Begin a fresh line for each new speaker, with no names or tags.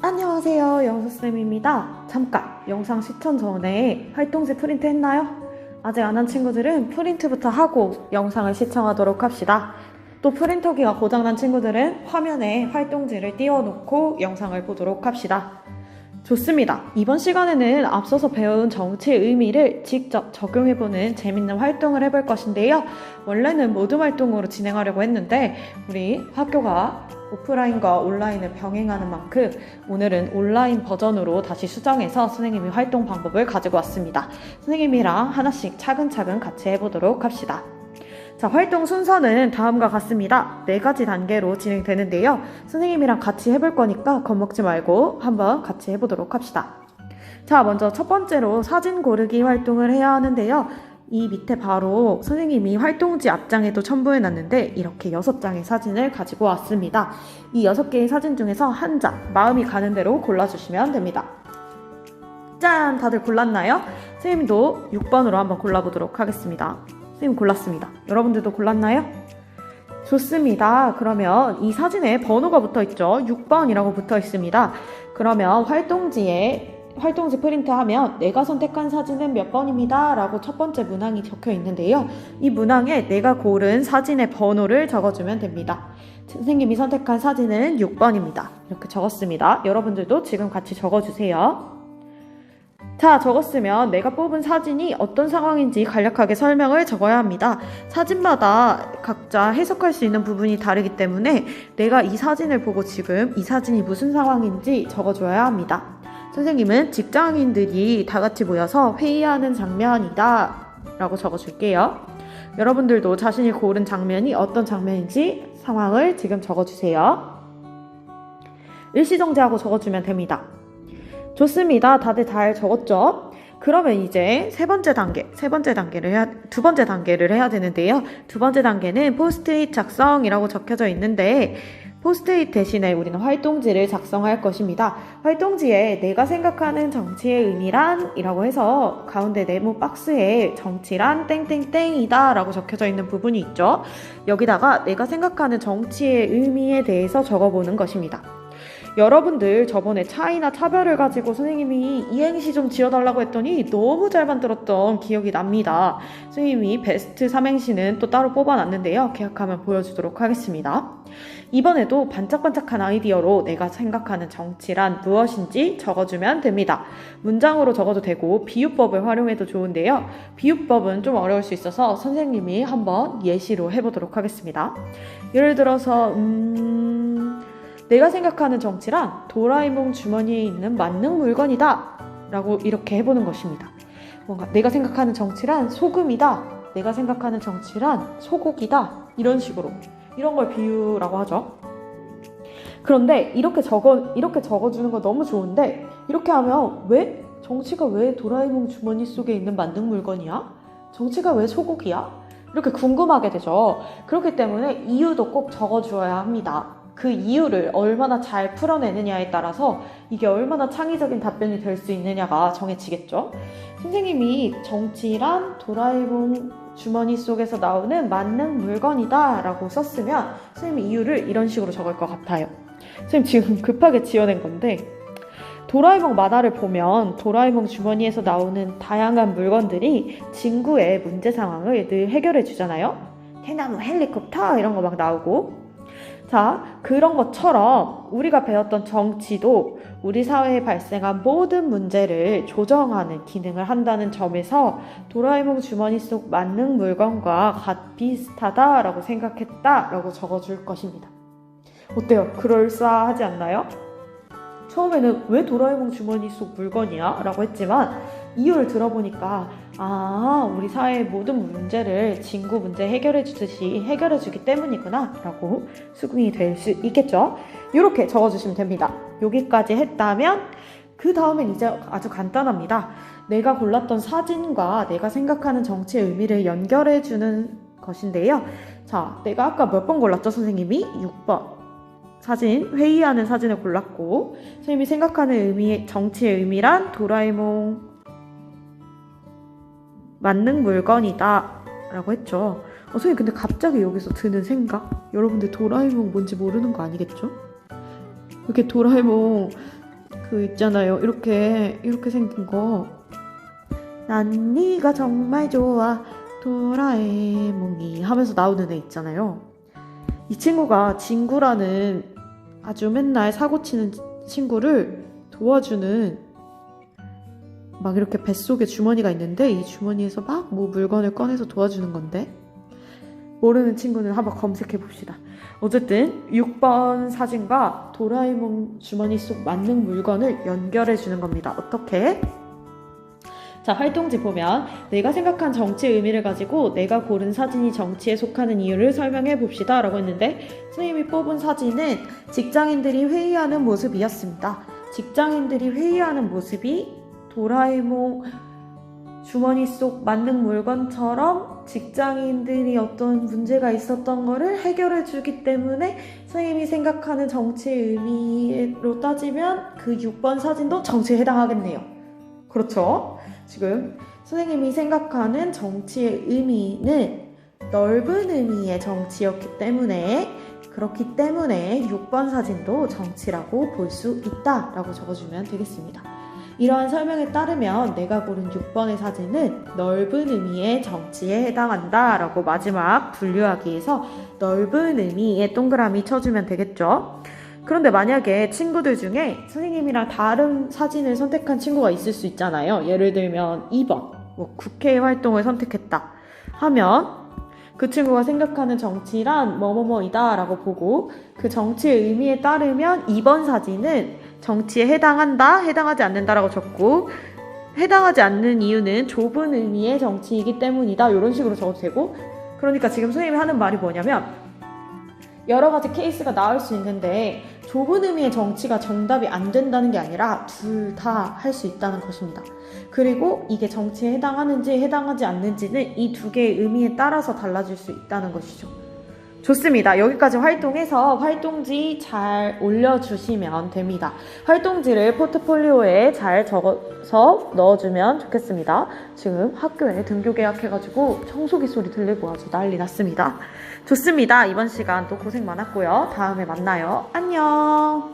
안녕하세요, 영수쌤입니다. 잠깐 영상 시청 전에 활동지 프린트 했나요? 아직 안 한 친구들은 프린트부터 하고 영상을 시청하도록 합시다. 또 프린터기가 고장난 친구들은 화면에 활동지를 띄워놓고 영상을 보도록 합시다. 좋습니다. 이번 시간에는 앞서서 배운 정치의 의미를 직접 적용해보는 재밌는 활동을 해볼 것인데요. 원래는 모둠 활동으로 진행하려고 했는데 우리 학교가 오프라인과 온라인을 병행하는 만큼 오늘은 온라인 버전으로 다시 수정해서 선생님이 활동 방법을 가지고 왔습니다. 선생님이랑 하나씩 차근차근 같이 해보도록 합시다. 자, 활동 순서는 다음과 같습니다. 4가지 단계로 진행되는데요. 선생님이랑 같이 해볼 거니까 겁먹지 말고 한번 같이 해보도록 합시다. 자, 먼저 첫 번째로 사진 고르기 활동을 해야 하는데요. 이 밑에 바로 선생님이 활동지 앞장에도 첨부해놨는데 이렇게 6장의 사진을 가지고 왔습니다. 이 6개의 사진 중에서 한 장, 마음이 가는 대로 골라주시면 됩니다. 짠! 다들 골랐나요? 선생님도 6번으로 한번 골라보도록 하겠습니다. 선생님 골랐습니다. 여러분들도 골랐나요? 좋습니다. 그러면 이 사진에 번호가 붙어있죠? 6번이라고 붙어있습니다. 그러면 활동지 프린트하면 내가 선택한 사진은 몇 번입니다 라고 첫 번째 문항이 적혀 있는데요. 이 문항에 내가 고른 사진의 번호를 적어주면 됩니다. 선생님이 선택한 사진은 6번입니다. 이렇게 적었습니다. 여러분들도 지금 같이 적어주세요. 자, 적었으면 내가 뽑은 사진이 어떤 상황인지 간략하게 설명을 적어야 합니다. 사진마다 각자 해석할 수 있는 부분이 다르기 때문에 내가 이 사진을 보고 지금 이 사진이 무슨 상황인지 적어줘야 합니다. 선생님은 직장인들이 다 같이 모여서 회의하는 장면이다 라고 적어줄게요. 여러분들도 자신이 고른 장면이 어떤 장면인지 상황을 지금 적어주세요. 일시정지하고 적어주면 됩니다. 좋습니다. 다들 잘 적었죠? 그러면 이제 두 번째 단계를 해야 되는데요. 두 번째 단계는 포스트잇 작성이라고 적혀져 있는데 포스트잇 대신에 우리는 활동지를 작성할 것입니다. 활동지에 내가 생각하는 정치의 의미란 이라고 해서 가운데 네모 박스에 정치란 땡땡땡이다 라고 적혀져 있는 부분이 있죠. 여기다가 내가 생각하는 정치의 의미에 대해서 적어보는 것입니다. 여러분들 저번에 차이나 차별을 가지고 선생님이 이행시 좀 지어달라고 했더니 너무 잘 만들었던 기억이 납니다. 선생님이 베스트 삼행시는 또 따로 뽑아놨는데요. 계약하면 보여주도록 하겠습니다. 이번에도 반짝반짝한 아이디어로 내가 생각하는 정치란 무엇인지 적어주면 됩니다. 문장으로 적어도 되고 비유법을 활용해도 좋은데요. 비유법은 좀 어려울 수 있어서 선생님이 한번 예시로 해보도록 하겠습니다. 예를 들어서 내가 생각하는 정치란 도라에몽 주머니에 있는 만능 물건이다 라고 이렇게 해보는 것입니다. 뭔가 내가 생각하는 정치란 소금이다, 내가 생각하는 정치란 소고기다, 이런 식으로 이런 걸 비유라고 하죠. 그런데 이렇게 적어주는 거 너무 좋은데 이렇게 하면 정치가 왜 도라에몽 주머니 속에 있는 만능 물건이야? 정치가 왜 소고기야? 이렇게 궁금하게 되죠. 그렇기 때문에 이유도 꼭 적어주어야 합니다. 그 이유를 얼마나 잘 풀어내느냐에 따라서 이게 얼마나 창의적인 답변이 될 수 있느냐가 정해지겠죠. 선생님이 정치란 도라에몽 주머니 속에서 나오는 만능 물건이다 라고 썼으면 선생님이 이유를 이런 식으로 적을 것 같아요. 선생님 지금 급하게 지어낸 건데 도라에몽 만화를 보면 도라에몽 주머니에서 나오는 다양한 물건들이 친구의 문제 상황을 늘 해결해 주잖아요. 대나무, 헬리콥터 이런 거 막 나오고. 자, 그런 것처럼 우리가 배웠던 정치도 우리 사회에 발생한 모든 문제를 조정하는 기능을 한다는 점에서 도라에몽 주머니 속 만능 물건과 비슷하다라고 생각했다라고 적어줄 것입니다. 어때요? 그럴싸하지 않나요? 처음에는 왜 도라에몽 주머니 속 물건이야? 라고 했지만 이유를 들어보니까 우리 사회의 모든 문제를 친구 문제 해결해주듯이 해결해주기 때문이구나 라고 수긍이 될 수 있겠죠. 이렇게 적어주시면 됩니다. 여기까지 했다면 그 다음엔 이제 아주 간단합니다. 내가 골랐던 사진과 내가 생각하는 정치의 의미를 연결해주는 것인데요. 자, 내가 아까 몇 번 골랐죠? 선생님이 6번 회의하는 사진을 골랐고 선생님이 생각하는 정치의 의미란 도라에몽 만능 물건이다 라고 했죠. 선생님 근데 갑자기 여기서 드는 생각, 여러분들 도라에몽 뭔지 모르는 거 아니겠죠? 이렇게 도라에몽 그 있잖아요. 이렇게 생긴 거. 난 네가 정말 좋아 도라에몽이 하면서 나오는 애 있잖아요. 이 친구가 진구라는 아주 맨날 사고치는 친구를 도와주는 막 이렇게 뱃속에 주머니가 있는데 이 주머니에서 막 뭐 물건을 꺼내서 도와주는 건데 모르는 친구는 한번 검색해 봅시다. 어쨌든 6번 사진과 도라에몽 주머니 속 만능 물건을 연결해 주는 겁니다. 어떻게? 자, 활동지 보면 내가 생각한 정치의 의미를 가지고 내가 고른 사진이 정치에 속하는 이유를 설명해 봅시다 라고 했는데 선생님이 뽑은 사진은 직장인들이 회의하는 모습이었습니다. 직장인들이 회의하는 모습이 도라에몽 주머니 속 만능 물건처럼 직장인들이 어떤 문제가 있었던 거를 해결해 주기 때문에 선생님이 생각하는 정치의 의미로 따지면 그 6번 사진도 정치에 해당하겠네요. 그렇죠? 지금 선생님이 생각하는 정치의 의미는 넓은 의미의 정치였기 때문에 그렇기 때문에 6번 사진도 정치라고 볼 수 있다라고 적어주면 되겠습니다. 이러한 설명에 따르면 내가 고른 6번의 사진은 넓은 의미의 정치에 해당한다 라고 마지막 분류하기에서 넓은 의미의 동그라미 쳐주면 되겠죠. 그런데 만약에 친구들 중에 선생님이랑 다른 사진을 선택한 친구가 있을 수 있잖아요. 예를 들면 2번 국회 활동을 선택했다 하면 그 친구가 생각하는 정치란 뭐뭐뭐이다 라고 보고 그 정치의 의미에 따르면 2번 사진은 정치에 해당한다, 해당하지 않는다라고 적고 해당하지 않는 이유는 좁은 의미의 정치이기 때문이다 이런 식으로 적어도 되고 그러니까 지금 선생님이 하는 말이 뭐냐면 여러 가지 케이스가 나올 수 있는데 좁은 의미의 정치가 정답이 안 된다는 게 아니라 둘 다 할 수 있다는 것입니다. 그리고 이게 정치에 해당하는지 해당하지 않는지는 이 두 개의 의미에 따라서 달라질 수 있다는 것이죠. 좋습니다. 여기까지 활동해서 활동지 잘 올려주시면 됩니다. 활동지를 포트폴리오에 잘 적어서 넣어주면 좋겠습니다. 지금 학교에 등교 계약해가지고 청소기 소리 들리고 아주 난리 났습니다. 좋습니다. 이번 시간 또 고생 많았고요. 다음에 만나요. 안녕.